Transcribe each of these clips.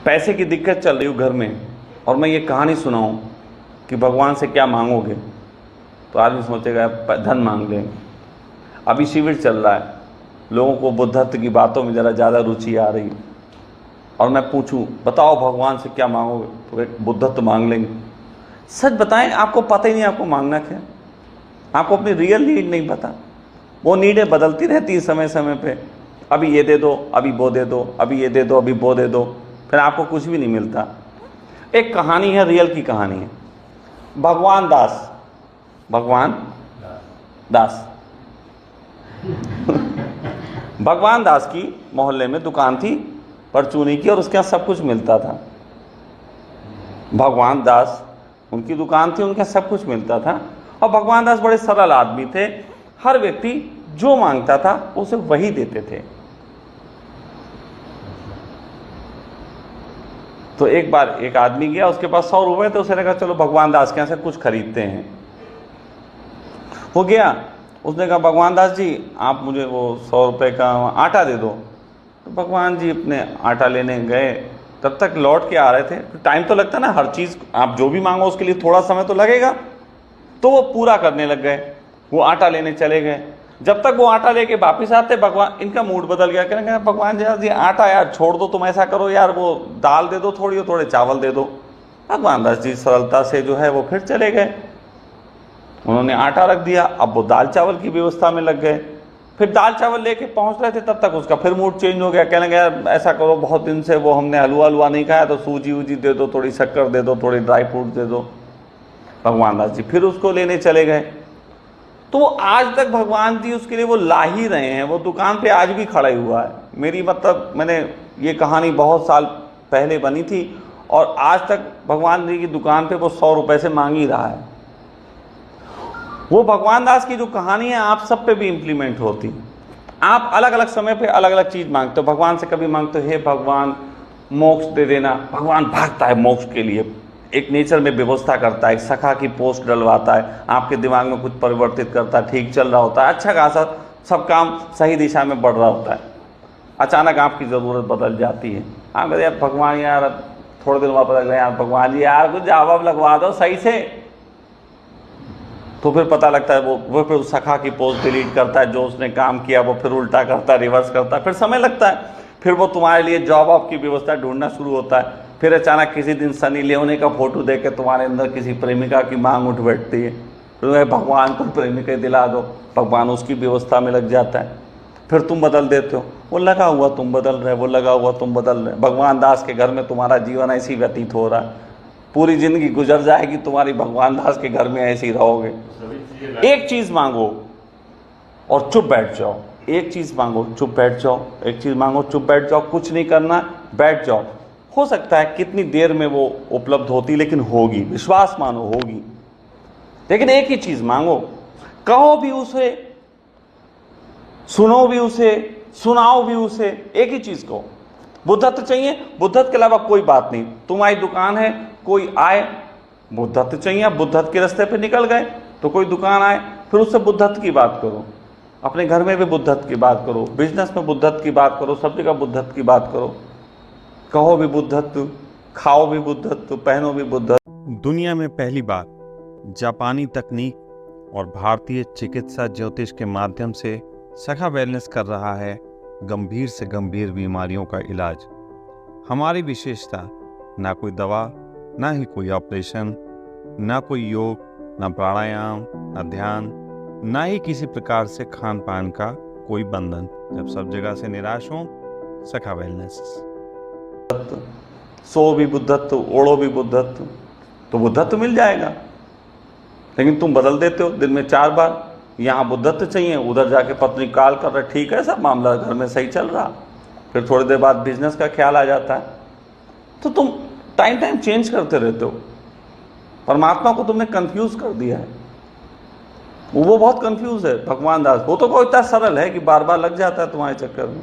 पैसे की दिक्कत चल रही हो घर में और मैं ये कहानी सुनाऊं कि भगवान से क्या मांगोगे, तो आदमी सोचेगा धन मांग लेंगे। अभी शिविर चल रहा है, लोगों को बुद्धत्व की बातों में ज़रा ज़्यादा रुचि आ रही है, और मैं पूछूं बताओ भगवान से क्या मांगोगे, तो एक बुद्धत्व मांग लेंगे। सच बताएं, आपको पता ही नहीं आपको मांगना क्या, आपको अपनी रियल नीड नहीं पता। वो नीडें बदलती रहती है समय समय पे, अभी ये दे दो, अभी वो दे दो, अभी ये दे दो, अभी वो दे दो, फिर आपको कुछ भी नहीं मिलता। एक कहानी है, रियल की कहानी है। भगवान दास भगवान दास की मोहल्ले में दुकान थी परचूनी की, और उसके यहाँ सब कुछ मिलता था। भगवान दास उनकी दुकान थी, उनके यहाँ सब कुछ मिलता था, और भगवान दास बड़े सरल आदमी थे। हर व्यक्ति जो मांगता था उसे वही देते थे। तो एक बार एक आदमी गया, उसके पास 100 रुपए थे, उसने कहा चलो भगवान दास के यहाँ से कुछ खरीदते हैं। वो गया, उसने कहा भगवान दास जी आप मुझे वो 100 रुपए का आटा दे दो। तो भगवान जी अपने आटा लेने गए, तब तक लौट के आ रहे थे। टाइम तो लगता ना, हर चीज़ आप जो भी मांगो उसके लिए थोड़ा समय तो लगेगा। तो वो पूरा करने लग गए, वो आटा लेने चले गए। जब तक वो आटा लेके वापिस आते, भगवान इनका मूड बदल गया, कहने भगवान जी यार ये आटा यार छोड़ दो, तुम ऐसा करो यार वो दाल दे दो थोड़ी, थोड़े चावल दे दो। भगवान दास जी सरलता से जो है वो फिर चले गए, उन्होंने आटा रख दिया। अब वो दाल चावल की व्यवस्था में लग गए। फिर दाल चावल लेके पहुंच रहे थे, तब तक उसका फिर मूड चेंज हो गया, कहने लगा यार ऐसा करो बहुत दिन से वो हमने हलवा नहीं खाया, तो सूजी वूजी दे दो, थोड़ी शक्कर दे दो, थोड़ी ड्राई फ्रूट दे दो। भगवान दास जी फिर उसको लेने चले गए। तो वो आज तक भगवान जी उसके लिए वो ला ही रहे हैं, वो दुकान पे आज भी खड़ा हुआ है। मेरी मतलब मैंने ये कहानी बहुत साल पहले बनी थी, और आज तक भगवान जी की दुकान पे वो 100 रुपए से मांग ही रहा है। वो भगवान दास की जो कहानी है आप सब पे भी इम्प्लीमेंट होती। आप अलग अलग समय पे अलग अलग चीज़ मांगते हो। भगवान से कभी मांगते हो हे भगवान मोक्ष दे देना, भगवान भागता है मोक्ष के लिए, एक नेचर में व्यवस्था करता है, एक सखा की पोस्ट डलवाता है, आपके दिमाग में कुछ परिवर्तित करता है, ठीक चल रहा होता है, अच्छा खासा सब काम सही दिशा में बढ़ रहा होता है। अचानक आपकी ज़रूरत बदल जाती है, आप कहते यार भगवान यार थोड़े दिन बाद बदल गए, यार भगवान जी यार कुछ जवाब लगवा दो सही से। तो फिर पता लगता है वो फिर उस सखा की पोस्ट डिलीट करता है, जो उसने काम किया वो फिर उल्टा करता है, रिवर्स करता है, फिर समय लगता है, फिर वो तुम्हारे लिए जॉब ऑफ की व्यवस्था ढूंढना शुरू होता है। फिर अचानक किसी दिन सनी लियोनी का फोटो देख के तुम्हारे अंदर किसी प्रेमिका की मांग उठ बैठती है, फिर भगवान को प्रेमिका दिला दो, भगवान उसकी व्यवस्था में लग जाता है। फिर तुम बदल देते हो, वो लगा हुआ तुम बदल रहे, वो लगा हुआ तुम बदल रहे। भगवान दास के घर में तुम्हारा जीवन ऐसी व्यतीत हो रहा है, पूरी जिंदगी गुजर जाएगी तुम्हारी भगवान दास के घर में ऐसे ही रहोगे। एक चीज़ मांगो और चुप बैठ जाओ, एक चीज़ मांगो चुप बैठ जाओ, एक चीज़ मांगो चुप बैठ जाओ, कुछ नहीं करना बैठ जाओ। हो सकता है कितनी देर में वो उपलब्ध होती, लेकिन होगी, विश्वास मानो होगी। लेकिन एक ही चीज़ मांगो, कहो भी उसे, सुनो भी उसे, सुनाओ भी उसे, एक ही चीज़ को। बुद्धत्व चाहिए, बुद्धत्व के अलावा कोई बात नहीं। तुम्हारी दुकान है, कोई आए बुद्धत्व चाहिए, आप बुद्धत्व के रास्ते पे निकल गए, तो कोई दुकान आए फिर उससे बुद्धत्व की बात करो। अपने घर में भी बुद्धत्व की बात करो, बिजनेस में बुद्धत्व की बात करो, सब जगह बुद्धत्व की बात करो। कहो भी बुद्धत्व, खाओ भी बुद्धत्व, पहनो भी बुद्धत्व। दुनिया में पहली बार जापानी तकनीक और भारतीय चिकित्सा ज्योतिष के माध्यम से सखा वेलनेस कर रहा है गंभीर से गंभीर बीमारियों का इलाज। हमारी विशेषता ना कोई दवा, ना ही कोई ऑपरेशन, ना कोई योग, ना प्राणायाम, ना ध्यान, ना ही किसी प्रकार से खान पान का कोई बंधन। जब सब जगह से निराश हो, सखा वेलनेस। सो भी बुद्धत्व, ओढ़ो भी बुद्धत्व, तो बुद्धत्व मिल जाएगा। लेकिन तुम बदल देते हो दिन में 4 बार, यहाँ बुद्धत्व चाहिए, उधर जाके पत्नी कॉल कर रहा, ठीक है सब मामला घर में सही चल रहा, फिर थोड़ी देर बाद बिजनेस का ख्याल आ जाता है। तो तुम टाइम चेंज करते रहते हो। परमात्मा को तुमने कंफ्यूज कर दिया है, वो बहुत कंफ्यूज है भगवान दास। वो तो कोई इतना सरल है कि बार बार लग जाता है तुम्हारे चक्कर में,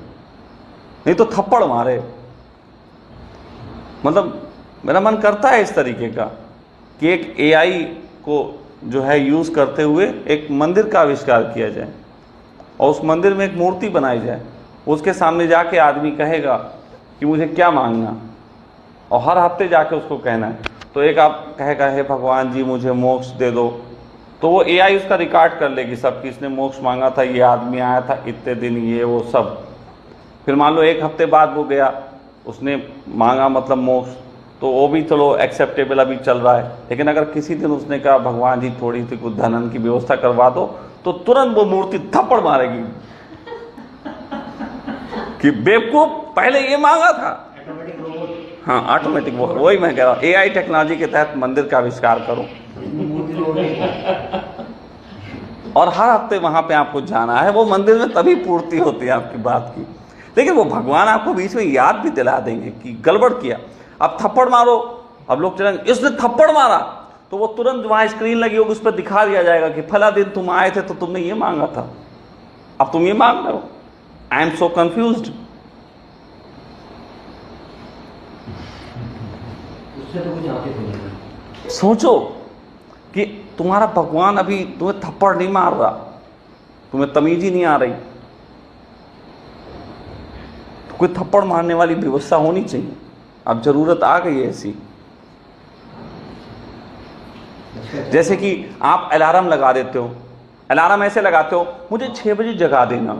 नहीं तो थप्पड़ मारे। मतलब मेरा मन करता है इस तरीके का कि एक एआई को जो है यूज़ करते हुए एक मंदिर का आविष्कार किया जाए, और उस मंदिर में एक मूर्ति बनाई जाए, उसके सामने जाके आदमी कहेगा कि मुझे क्या मांगना, और हर हफ्ते जाके उसको कहना है। तो एक आप कहेगा हे भगवान जी मुझे मोक्ष दे दो, तो वो AI उसका रिकॉर्ड कर लेगी सब कि इसने मोक्ष मांगा था, ये आदमी आया था इतने दिन, ये वो सब। फिर मान लो एक हफ्ते बाद वो गया, उसने मांगा मतलब मोक्ष, तो वो भी चलो एक्सेप्टेबल अभी चल रहा है। लेकिन अगर किसी दिन उसने कहा भगवान जी थोड़ी सी कुछ धनन की व्यवस्था करवा दो, तो तुरंत वो मूर्ति थप्पड़ मारेगी कि बेवकूफ पहले ये मांगा था। हाँ ऑटोमेटिक, वही मैं कह रहा हूँ, AI टेक्नोलॉजी के तहत मंदिर का आविष्कार करो और हर हफ्ते वहां पे आपको जाना है। वो मंदिर में तभी पूर्ति होती है आपकी बात की। लेकिन वो भगवान आपको बीच में याद भी दिला देंगे कि गड़बड़ किया, अब थप्पड़ मारो। अब लोग चलेंगे इसने थप्पड़ मारा, तो वो तुरंत वहां स्क्रीन लगी होगी, उस पर दिखा दिया जाएगा कि फला दिन तुम आए थे तो तुमने ये मांगा था, अब तुम ये मांग रहे हो। I am so confused. उससे तो कुछ आते नहीं। सोचो कि तुम्हारा भगवान अभी तुम्हें थप्पड़ नहीं मार रहा, तुम्हें तमीज ही नहीं आ रही, तो कोई थप्पड़ मारने वाली व्यवस्था होनी चाहिए। अब जरूरत आ गई है ऐसी। जैसे कि आप अलार्म लगा देते हो, अलार्म ऐसे लगाते हो मुझे 6 बजे जगा देना,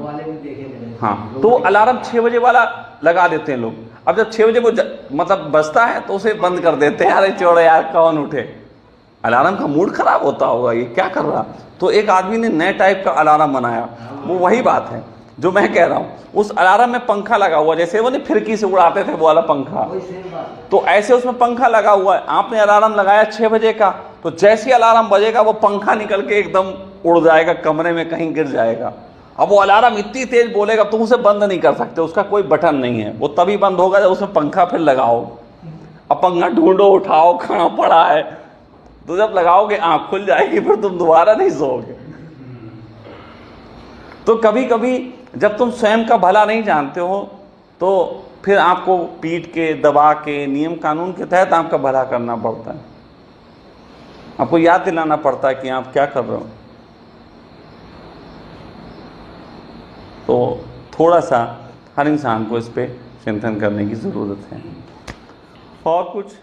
हाँ, तो अलार्म 6 बजे वाला लगा देते हैं लोग। अब जब 6 बजे वो मतलब बजता है तो उसे बंद कर देते हैं, अरे छोड़ो यार कौन उठे। अलार्म का मूड खराब होता होगा, ये क्या कर रहा। तो एक आदमी ने नए टाइप का अलार्म बनाया, वो वही बात है जो मैं कह रहा हूँ। उस अलार्म में पंखा लगा हुआ, जैसे वो नहीं फिरकी से उड़ाते थे वो वाला पंखा, तो ऐसे उसमें पंखा लगा हुआ है। आपने अलार्म लगाया 6 बजे का, तो जैसे अलार्म बजेगा वो पंखा निकल के एकदम उड़ जाएगा, कमरे में कहीं गिर जाएगा। अब वो अलार्म इतनी तेज बोलेगा तुम उसे बंद नहीं कर सकते, उसका कोई बटन नहीं है, वो तभी बंद होगा जब उसमें पंखा फिर लगाओ। अब पंखा ढूंढो उठाओ कहाँ पड़ा है, तो जब लगाओगे आंख खुल जाएगी, फिर तुम दोबारा नहीं सोओगे। तो कभी कभी जब तुम स्वयं का भला नहीं जानते हो, तो फिर आपको पीट के दबा के नियम कानून के तहत आपका भला करना पड़ता है। आपको याद दिलाना पड़ता है कि आप क्या कर रहे हो। तो थोड़ा सा हर इंसान को इस पे चिंतन करने की ज़रूरत है। और कुछ